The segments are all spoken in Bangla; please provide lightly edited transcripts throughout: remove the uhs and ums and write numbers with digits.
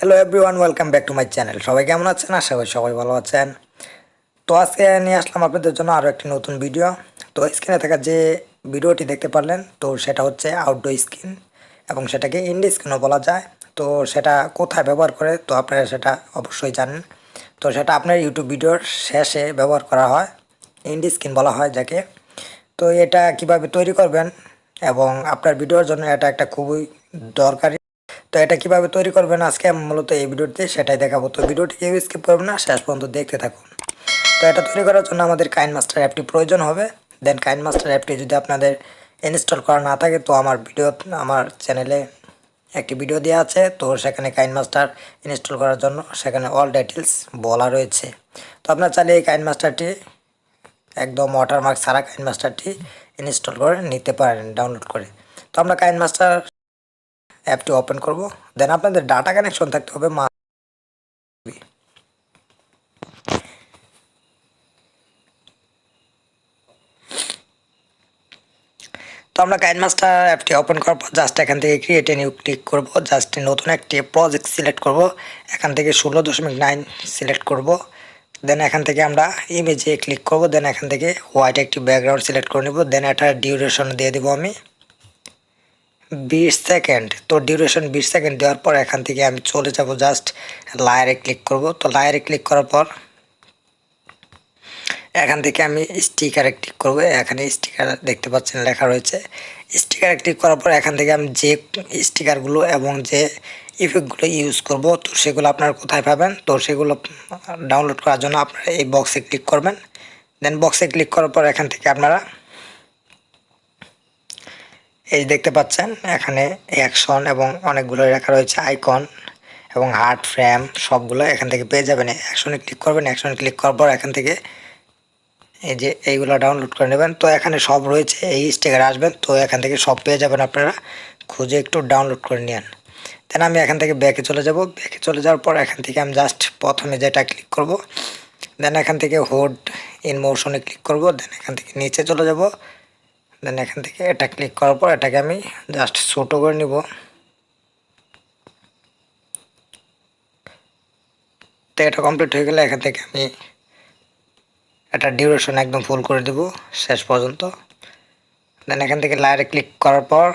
Hello everyone, welcome back to my channel. সবাই কেমন আছেন? আশা করি সবাই ভালো আছেন। তো আজকে নিয়ে আসলাম আপনাদের জন্য আরও একটি নতুন ভিডিও। তো স্ক্রিনে থাকা যে ভিডিওটি দেখতে পারলেন, তো সেটা হচ্ছে আউটডোর স্ক্রিন এবং সেটাকে ইন্ডি স্ক্রিনও বলা যায়। তো সেটা কোথায় ব্যবহার করে তো আপনারা সেটা অবশ্যই জানেন। তো সেটা আপনার ইউটিউব ভিডিওর শেষে ব্যবহার করা হয়, ইন্ডি স্ক্রিন বলা হয় যাকে। তো এটা কিভাবে তৈরি করবেন এবং আপনার ভিডিওর জন্য এটা একটা খুবই দরকারি। তো এটা কিভাবে তৈরি করবেন আজকে আমি মূলত এই ভিডিওতে সেটাই দেখাবো। তো ভিডিওটি কেউ স্কিপ করবেন না, শেষ পর্যন্ত দেখতে থাকুন। তো এটা তৈরি করার জন্য আমাদের কাইনমাস্টার অ্যাপটি প্রয়োজন হবে। দেন কাইনমাস্টার অ্যাপটি যদি আপনাদের ইনস্টল করা না থাকে তো আমার চ্যানেলে একটি ভিডিও দেওয়া আছে, তো সেখানে কাইনমাস্টার ইনস্টল করার জন্য সেখানে অল ডিটেলস বলা রয়েছে। তো আপনার চাইলে এই কাইনমাস্টারটি একদম ওয়াটারমার্ক ছাড়া কাইনমাস্টারটি ইনস্টল করে নিতে পারেন ডাউনলোড করে। তো আমরা কাইনমাস্টার অ্যাপটি ওপেন করব। দেন আপনাদের ডাটা কানেকশন থাকতে হবে তো আমরা কাইনমাস্টার অ্যাপটি ওপেন করার পর জাস্ট এখান থেকে ক্রিয়েট এ নিউ ক্লিক করব। জাস্ট নতুন একটি প্রজেক্ট সিলেক্ট করব। এখান থেকে 16.9 সিলেক্ট করব। দেন এখান থেকে আমরা ইমেজে ক্লিক করব। দেন এখান থেকে হোয়াইট একটি ব্যাকগ্রাউন্ড সিলেক্ট করে নেব। দেন এটার ডিউরেশন দিয়ে দেবো আমি 20 সেকেন্ড। তো ডিউরেশন 20 সেকেন্ড দেওয়ার পর এখান থেকে আমি চলে যাব, জাস্ট লায়ারে ক্লিক করব। তো লায়ারে ক্লিক করার পর এখান থেকে আমি স্টিকারে ক্লিক করব। এখানে স্টিকার দেখতে পাচ্ছেন লেখা রয়েছে। স্টিকারে ক্লিক করার পর এখান থেকে আমি যে স্টিকারগুলো এবং যে ইফেক্টগুলো ইউজ করব তো সেগুলো আপনারা কোথায় পাবেন, তো সেগুলো ডাউনলোড করার জন্য আপনারা এই বক্সে ক্লিক করবেন। দেন বক্সে ক্লিক করার পর এখান থেকে আপনারা এই দেখতে পাচ্ছেন এখানে অ্যাকশন এবং অনেকগুলো লেখা রয়েছে, আইকন এবং হার্ট ফ্রেম সবগুলো এখান থেকে পেয়ে যাবেন। অ্যাকশনে ক্লিক করবেন। অ্যাকশনে ক্লিক করার পর এখান থেকে এই যে এইগুলো ডাউনলোড করে নেবেন। তো এখানে সব রয়েছে, এই স্টিকার আসবেন তো এখান থেকে সব পেয়ে যাবেন, আপনারা খুঁজে একটু ডাউনলোড করে নিন। দেন আমি এখান থেকে ব্যাকে চলে যাব। ব্যাকে চলে যাওয়ার পর এখান থেকে আমি জাস্ট প্রথমে যেটা ক্লিক করব। দেন এখান থেকে হোড ইন মোশনে ক্লিক করব। দেন এখান থেকে নিচে চলে যাব। দেন এখান থেকে এটা ক্লিক করার পর এটাকে আমি জাস্ট ছোটো করে নিব। তো এটা কমপ্লিট হয়ে গেলে এখান থেকে আমি এটা ডিউরেশন একদম ফুল করে দেব শেষ পর্যন্ত। দেন এখান থেকে লায়ারে ক্লিক করার পর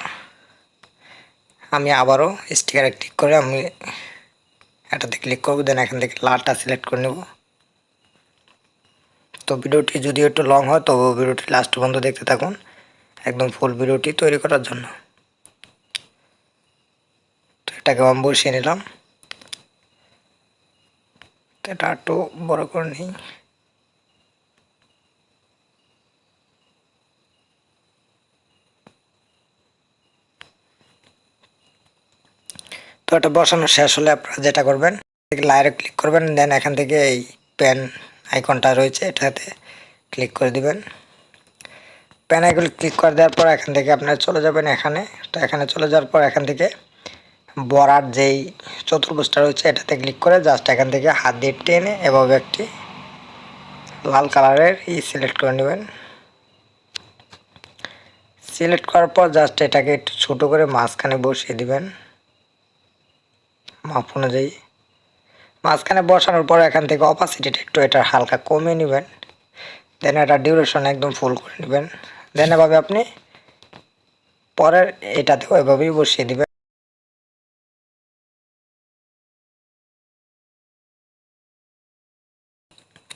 আমি আবারও স্টিকারে ক্লিক করে আমি এটাতে ক্লিক করব। দেন এখান থেকে লালটা সিলেক্ট করে নেব। তো ভিডিওটি যদি একটু লং হয় তবু ভিডিওটি লাস্ট পর্যন্ত দেখতে থাকুন একদম ফুল ভিডিওটি তৈরি করার জন্য। তো এটাকে আমি বসিয়ে নিলাম। তো এটা একটু বড় করে নিই। তো এটা বসানো শেষ হলে আপনারা যেটা করবেন লায়ারে ক্লিক করবেন। দেন এখান থেকে এই পেন আইকনটা রয়েছে এটাতে ক্লিক করে দিবেন। পেন আইকন ক্লিক করে দেওয়ার পর এখান থেকে আপনারা চলে যাবেন এখানে। তো এখানে চলে যাওয়ার পর এখান থেকে বরার যেই চতুর্ভুজটা রয়েছে এটাতে ক্লিক করে জাস্ট এখান থেকে হাত দিয়ে টেনে এভাবে একটি লাল কালারের সিলেক্ট করে নেবেন। সিলেক্ট করার পর জাস্ট এটাকে একটু ছোটো করে মাঝখানে বসিয়ে দিবেন মাপ অনুযায়ী। মাঝখানে বসানোর পর এখান থেকে অপাসিটিটা একটু এটা হালকা কমিয়ে নেবেন। দেন এটা ডিউরেশন একদম ফুল করে নেবেন। দেন এভাবে আপনি পরের এটাতেও এভাবেই বসিয়ে দিবেন।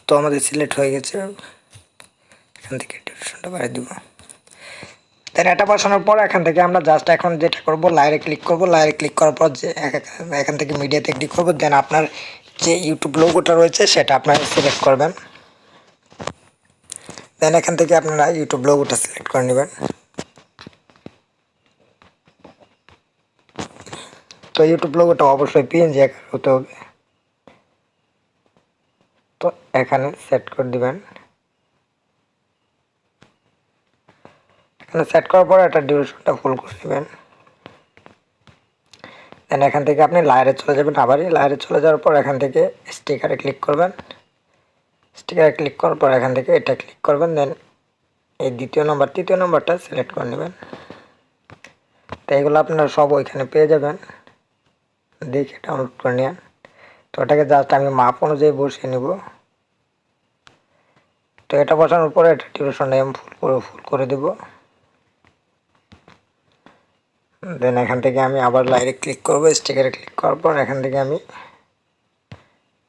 তো আমাদের সিলেক্ট হয়ে গেছে। এখান থেকে ডিউরেশনটা বাড়িয়ে দিব। দেন এটা বসানোর পর এখান থেকে আমরা জাস্ট এখন যেটা করব লায়ারে ক্লিক করব। লায়ারে ক্লিক করার পর যে এখান থেকে মিডিয়াতে ক্লিক করব। দেন আপনার যে ইউটিউব লোগোটা রয়েছে সেটা আপনারা সিলেক্ট করবেন। দেন এখান থেকে আপনারা ইউটিউব লোগোটা সিলেক্ট করে নেবেন। তো ইউটিউব লোগোটা অবশ্যই পিএনজি আকারে হতে হবে। তো এখানে সেট করে দিবেন। এখানে সেট করার পর এটা ডিউরেশনটা ফুল করে নেবেন। দেন এখান থেকে আপনি লায়ারে চলে যাবেন। আবারই লায়ারে চলে যাওয়ার পর এখান থেকে স্টিকারে ক্লিক করবেন। স্টিকারে ক্লিক করার পর এখান থেকে এটা ক্লিক করবেন। দেন এই তৃতীয় নম্বরটা সিলেক্ট করে নেবেন। তো এগুলো আপনারা সব ওইখানে পেয়ে যাবেন। দেখে ডাউনলোড করে নিন। তো এটাকে জাস্ট আমি মাপ অনুযায়ী বসিয়ে নেব। তো এটা বসানোর পরে এটা ডিউরেশনটা আমি ফুল করে দেব। দেন এখান থেকে আমি আবার লাইনে ক্লিক করব, স্টিকারে ক্লিক করার পর এখান থেকে আমি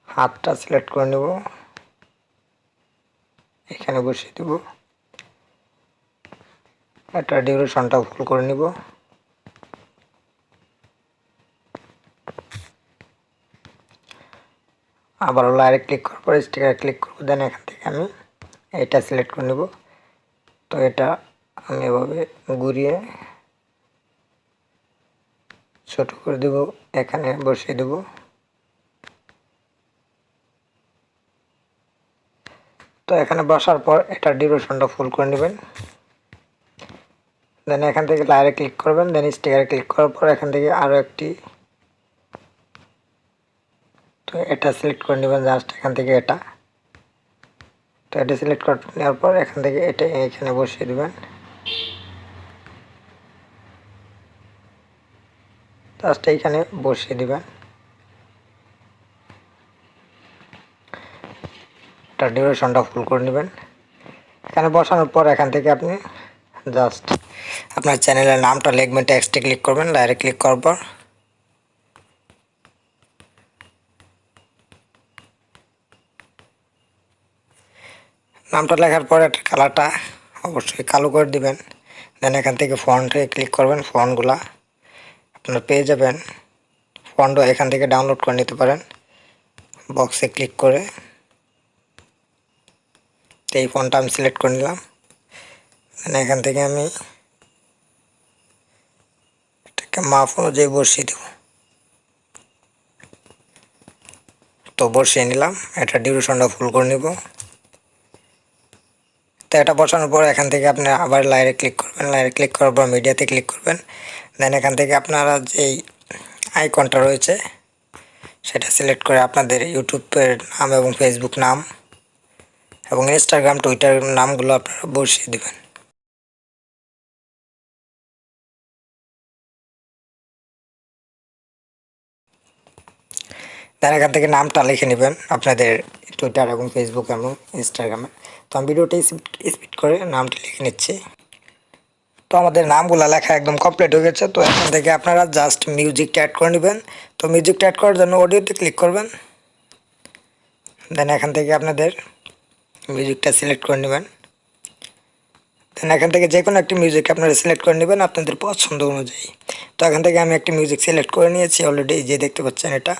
হাতটা সিলেক্ট করে নেব, এখানে বসিয়ে দেব। এটা ডিউরেশনটা ফুল করে নিব। আবার লাইনে ক্লিক করার পর স্টিকারে ক্লিক করব, দেন এখান থেকে আমি এটা সিলেক্ট করে নেব। তো এটা আমি এভাবে ঘুরিয়ে ছোট করে দেব, এখানে বসিয়ে দেব। তো এখানে বসার পর এটা ডিউরেশনটা ফুল করে নেবেন। দেন এখান থেকে লাইনে ক্লিক করবেন, দেন স্টিকারে ক্লিক করার পর এখান থেকে আরও একটি, তো এটা সিলেক্ট করে নেবেন জাস্ট এখান থেকে এটা। তো এটা সিলেক্ট করে নেওয়ার পর এখান থেকে এটা এখানে বসিয়ে দেবেন, জাস্ট এইখানে বসিয়ে দেবেন। এটা ডিউরেশনটা ফুল করে নেবেন। এখানে বসানোর পর এখান থেকে আপনি জাস্ট আপনার চ্যানেলের নামটা লিখবেন, টেক্সটে ক্লিক করবেন, ডাইরেক্ট ক্লিক করার পর নামটা লেখার পর একটা কালারটা অবশ্যই কালো করে দিবেন। দেন এখান থেকে ফন্টে ক্লিক করবেন, ফন্টগুলা আপনারা পেয়ে যাবেন। ফন্টও এখান থেকে ডাউনলোড করে নিতে পারেন বক্সে ক্লিক করে। তো এই ফন্টটা আমি সিলেক্ট করে নিলাম। দেন এখান থেকে আমি এটাকে মাপ অনুযায়ী বসিয়ে দেব। তো বসিয়ে নিলাম, এটা ডিউরেশনটা ফুল করে নিব। তো এটা বসানোর পর এখান থেকে আপনি আবার লাইনে ক্লিক করবেন, লাইনে ক্লিক করার পর মিডিয়াতে ক্লিক করবেন। দেন এখান থেকে আপনারা যেই আইকনটা রয়েছে সেটা সিলেক্ট করে আপনাদের ইউটিউবের নাম এবং ফেসবুক নাম এবং ইনস্টাগ্রাম টুইটার নামগুলো আপনারা বসিয়ে দেবেন। দেন এখান থেকে নামটা লিখে নেবেন আপনাদের টুইটার এবং ফেসবুক এবং ইনস্টাগ্রামে। তো আমি ভিডিওটি স্পিড করে নামটি লিখে নিচ্ছি। তো আমাদের নামগুলো লেখা একদম কমপ্লিট হয়ে গেছে। তো এখান থেকে আপনারা জাস্ট মিউজিকটা অ্যাড করে নেবেন। তো মিউজিকটা অ্যাড করার জন্য অডিওতে ক্লিক করবেন। দেন এখান থেকে আপনাদের মিউজিকটা সিলেক্ট করে নেবেন। দেন এখান থেকে যে কোনো একটি মিউজিক আপনারা সিলেক্ট করে নেবেন আপনাদের পছন্দ অনুযায়ী। তো এখান থেকে আমি একটি মিউজিক সিলেক্ট করে নিয়েছি অলরেডি, যে দেখতে পাচ্ছেন এটা।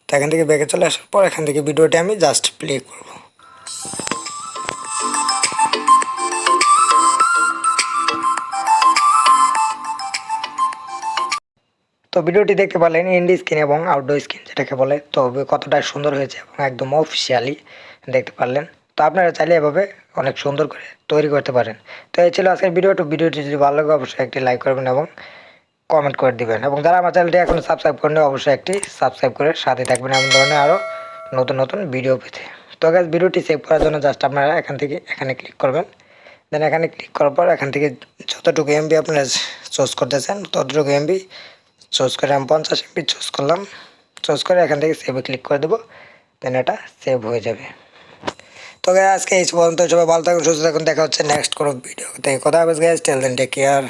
তো এখান থেকে ব্যাকে চলে আসার পর এখান থেকে ভিডিওটি আমি জাস্ট প্লে করব। তো ভিডিওটি দেখতে পারলেন EndScreen এবং আউটডো স্ক্রিন যেটাকে বলে। তো কতটা সুন্দর হয়েছে এবং একদম অফিসিয়ালি দেখতে পারলেন। তো আপনারা চাইলে এভাবে অনেক সুন্দর করে তৈরি করতে পারেন। তো এই ছিল আজকের ভিডিওটি যদি ভালো লাগে অবশ্যই একটি লাইক করবেন এবং কমেন্ট করে দিবেন, এবং যারা আমার চ্যানেলটি এখনও সাবস্ক্রাইব করেন অবশ্যই একটি সাবস্ক্রাইব করে সাথে থাকবেন এমন ধরনের আরও নতুন নতুন ভিডিও পেতে। তো গাইস, ভিডিওটি সেভ করার জন্য জাস্ট আপনারা এখান থেকে এখানে ক্লিক করবেন। দেন এখানে ক্লিক করার পর এখান থেকে যতটুকু এমবি আপনারা চুজ করতেছেন ততটুকু এমবি চুজ করে আমি 50 এমবি চুজ করলাম। চুজ করে এখান থেকে সেভে ক্লিক করে দেবো। দেন এটা সেভ হয়ে যাবে। তো গাইস, আজকে এই পর্যন্ত। সবাই ভালো থাকুন, সুস্থ থাকুন। দেখা হচ্ছে নেক্সট কোনো ভিডিওতে। কথা হবে গাইস, টেল দেন, টেক কেয়ার।